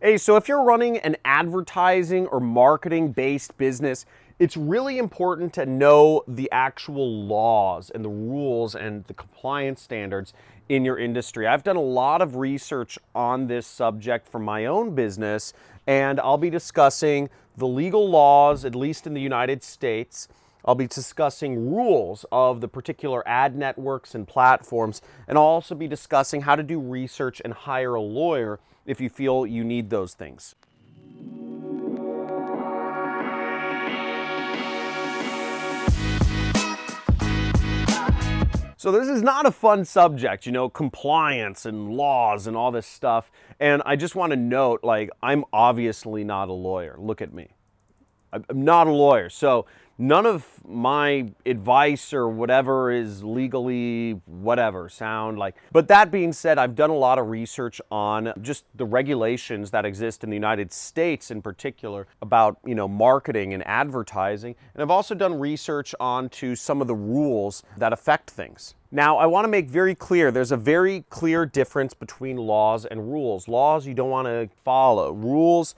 Hey, so if you're running an advertising or marketing-based business, it's really important to know the actual laws and the rules and the compliance standards in your industry. I've done a lot of research on this subject for my own business, and I'll be discussing the legal laws, at least in the United States. I'll be discussing rules of the particular ad networks and platforms, and I'll also be discussing how to do research and hire a lawyer if you feel you need those things. So this is not a fun subject, you know, compliance and laws and all this stuff. And I just want to note, like, I'm obviously not a lawyer. Look at me. I'm not a lawyer. So none of my advice or whatever is legally whatever sound like. But that being said, I've done a lot of research on just the regulations that exist in the United States in particular about, you know, marketing and advertising. And I've also done research onto some of the rules that affect things. Now, I want to make very clear, there's a very clear difference between laws and rules. Laws you don't want to follow. Rules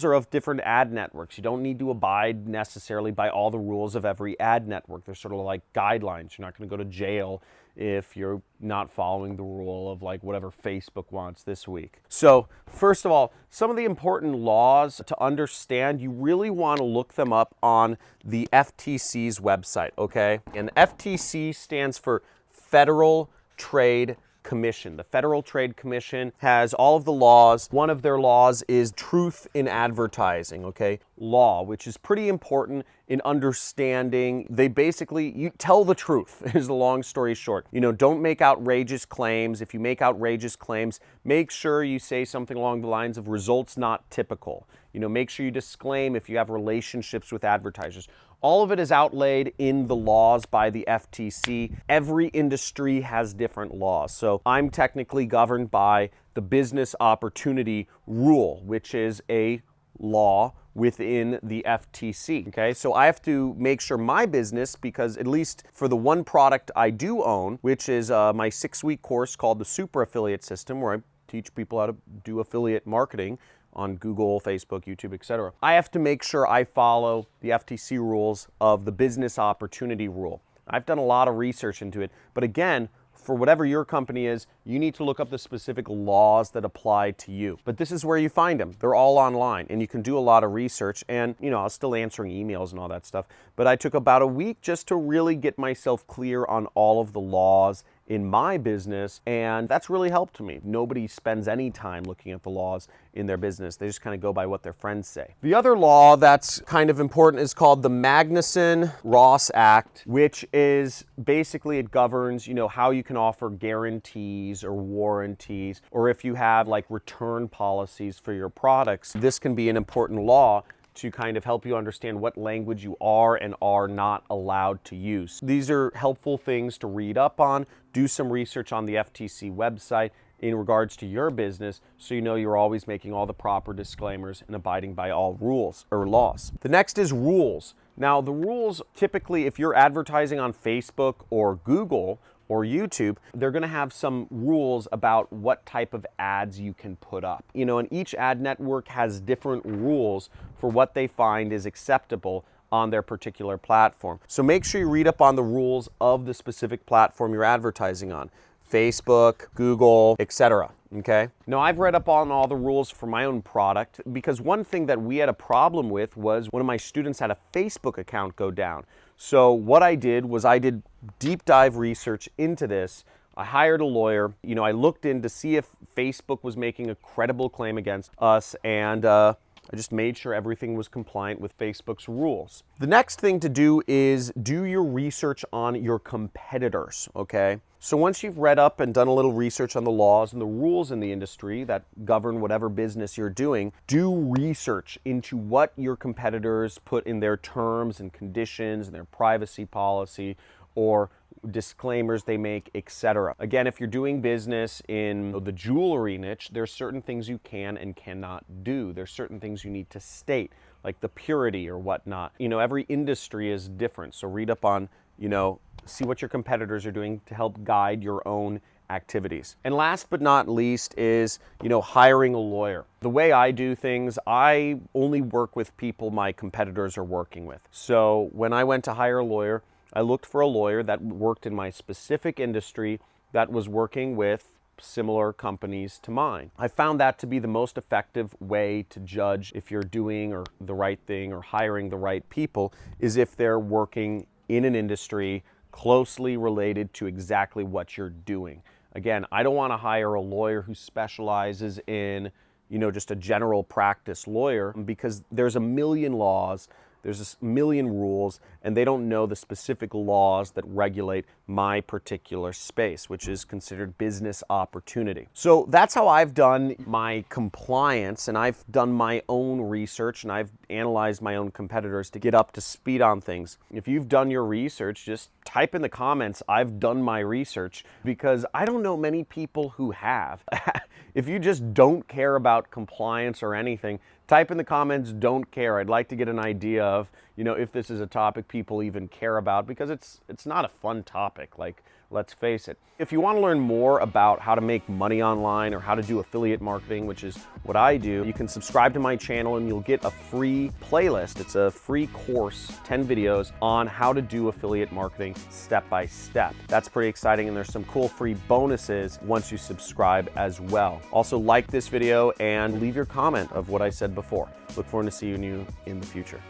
are of different ad networks. You don't need to abide necessarily by all the rules of every ad network. They're sort of like guidelines. You're not going to go to jail if you're not following the rule of like whatever Facebook wants this week. So first of all, some of the important laws to understand, you really want to look them up on the FTC's website, okay? And the FTC stands for Federal Trade Commission. The Federal Trade Commission has all of the laws. One of their laws is truth in advertising, okay? Law, which is pretty important in understanding. They basically, you tell the truth is the long story short. You know, don't make outrageous claims. If you make outrageous claims, make sure you say something along the lines of results not typical. You know, make sure you disclaim if you have relationships with advertisers. All of it is outlaid in the laws by the FTC. Every industry has different laws. So I'm technically governed by the business opportunity rule, which is a law within the FTC, okay? So I have to make sure my business, because at least for the one product I do own, which is my 6-week course called the Super Affiliate System, where I teach people how to do affiliate marketing on Google, Facebook, YouTube, etc. I have to make sure I follow the FTC rules of the business opportunity rule. I've done a lot of research into it, but again, for whatever your company is, you need to look up the specific laws that apply to you. But this is where you find them. They're all online, and you can do a lot of research. And, you know, I was still answering emails and all that stuff, but I took about a week just to really get myself clear on all of the laws in my business, and that's really helped me. Nobody spends any time looking at the laws in their business. They just kind of go by what their friends say. The other law that's kind of important is called the Magnuson-Ross Act, which is basically, it governs, you know, how you can offer guarantees or warranties, or if you have like return policies for your products. This can be an important law to kind of help you understand what language you are and are not allowed to use. These are helpful things to read up on. Do some research on the FTC website in regards to your business so you know you're always making all the proper disclaimers and abiding by all rules or laws. The next is rules. Now, the rules, typically, if you're advertising on Facebook or Google or YouTube, they're going to have some rules about what type of ads you can put up. You know, and each ad network has different rules for what they find is acceptable on their particular platform. So make sure you read up on the rules of the specific platform you're advertising on. Facebook, Google, etc. Okay? Now, I've read up on all the rules for my own product, because one thing that we had a problem with was one of my students had a Facebook account go down. So what I did was I did deep dive research into this. I hired a lawyer. You know, I looked in to see if Facebook was making a credible claim against us, and I just made sure everything was compliant with Facebook's rules. The next thing to do is do your research on your competitors, okay? So once you've read up and done a little research on the laws and the rules in the industry that govern whatever business you're doing, do research into what your competitors put in their terms and conditions and their privacy policy or disclaimers they make, etc. Again, if you're doing business in the jewelry niche, there's certain things you can and cannot do. There's certain things you need to state, like the purity or whatnot. You know, every industry is different, so read up on, you know, see what your competitors are doing to help guide your own activities. And last but not least is, hiring a lawyer. The way I do things, I only work with people my competitors are working with. So when I went to hire a lawyer, I looked for a lawyer that worked in my specific industry that was working with similar companies to mine. I found that to be the most effective way to judge if you're doing or the right thing or hiring the right people, is if they're working in an industry closely related to exactly what you're doing. Again, I don't want to hire a lawyer who specializes in, just a general practice lawyer, because there's a million laws, there's a million rules, and they don't know the specific laws that regulate my particular space, which is considered business opportunity. So that's how I've done my compliance, and I've done my own research, and I've analyzed my own competitors to get up to speed on things. If you've done your research, just type in the comments, "I've done my research," because I don't know many people who have. If you just don't care about compliance or anything, type in the comments, "Don't care." I'd like to get an idea of, if this is a topic people even care about, because it's not a fun topic, like, let's face it. If you want to learn more about how to make money online or how to do affiliate marketing, which is what I do, you can subscribe to my channel and you'll get a free playlist. It's a free course, 10 videos on how to do affiliate marketing step by step. That's pretty exciting, and there's some cool free bonuses once you subscribe as well. Also, like this video and leave your comment of what I said before. Look forward to seeing you in the future.